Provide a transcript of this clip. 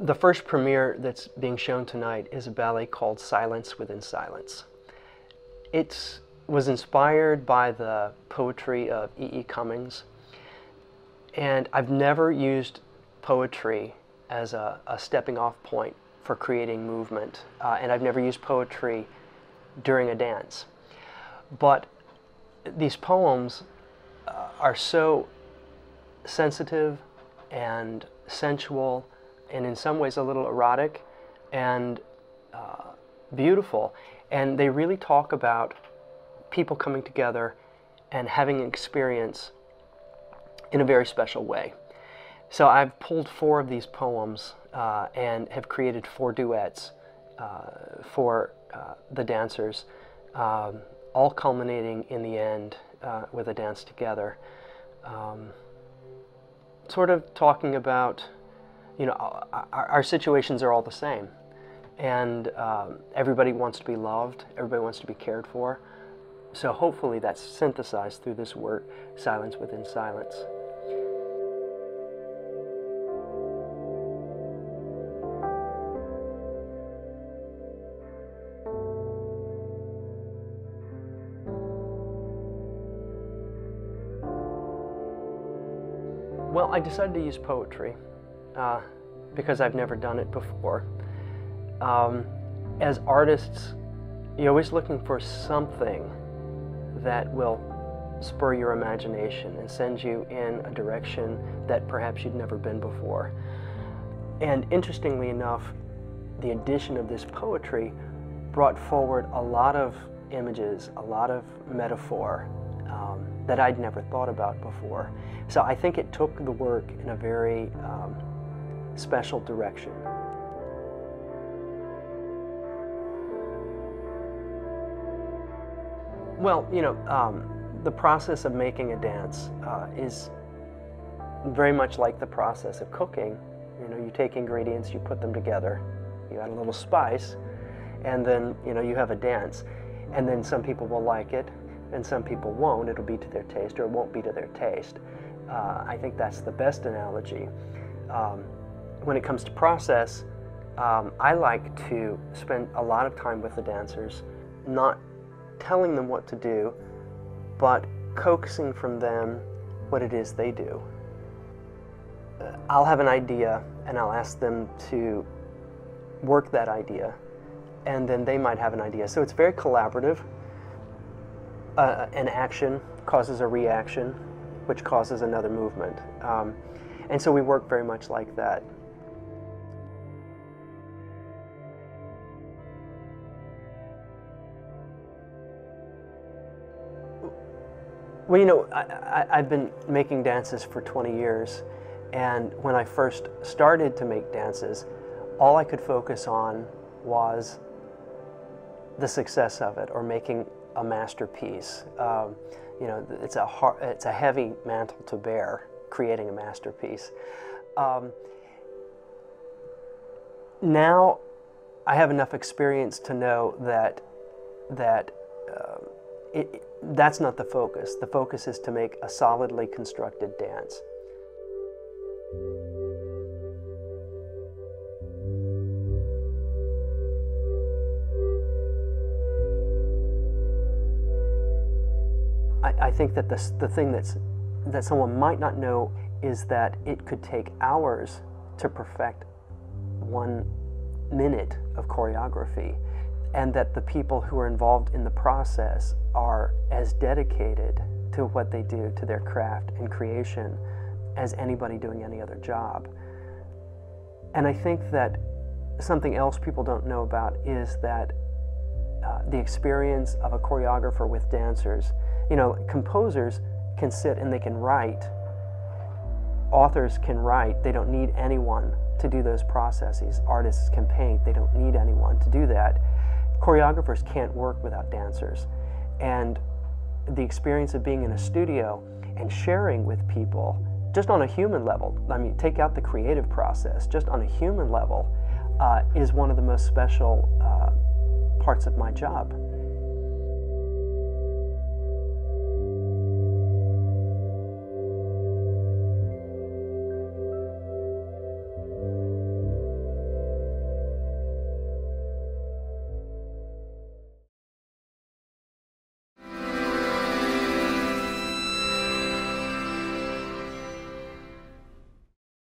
The first premiere that's being shown tonight is a ballet called Silence Within Silence. It was inspired by the poetry of E. E. Cummings, and I've never used poetry as a stepping off point for creating movement, and I've never used poetry during a dance. But these poems are so sensitive and sensual, and in some ways a little erotic and beautiful. And they really talk about people coming together and having an experience in a very special way. So I've pulled 4 of these poems and have created 4 duets for the dancers, all culminating in the end with a dance together. Sort of talking about, you know, our situations are all the same, and everybody wants to be loved, everybody wants to be cared for. So hopefully that's synthesized through this work, Silence Within Silence. Well, I decided to use poetry because I've never done it before. As artists, you're always looking for something that will spur your imagination and send you in a direction that perhaps you'd never been before. And interestingly enough, the addition of this poetry brought forward a lot of images, a lot of metaphor that I'd never thought about before. So I think it took the work in a very special direction. Well, you know, the process of making a dance is very much like the process of cooking. You know, you take ingredients, you put them together, you add a little spice, and then, you know, you have a dance. And then some people will like it, and some people won't. It'll be to their taste, or it won't be to their taste. I think that's the best analogy. When it comes to process, I like to spend a lot of time with the dancers, not telling them what to do, but coaxing from them what it is they do. I'll have an idea, and I'll ask them to work that idea, and then they might have an idea. So it's very collaborative. An action causes a reaction, which causes another movement. And so we work very much like that. Well, you know, I've been making dances for 20 years, and when I first started to make dances, all I could focus on was the success of it, or making a masterpiece. You know, it's a heavy mantle to bear, creating a masterpiece. Now I have enough experience to know that that's not the focus. The focus is to make a solidly constructed dance. I think that the thing that someone might not know is that it could take hours to perfect 1 minute of choreography, and that the people who are involved in the process are as dedicated to what they do, to their craft and creation, as anybody doing any other job. And I think that something else people don't know about is that the experience of a choreographer with dancers. You know, composers can sit and they can write. Authors can write. They don't need anyone to do those processes. Artists can paint. They don't need anyone to do that. Choreographers can't work without dancers. And the experience of being in a studio and sharing with people, just on a human level, I mean, take out the creative process, just on a human level, is one of the most special parts of my job.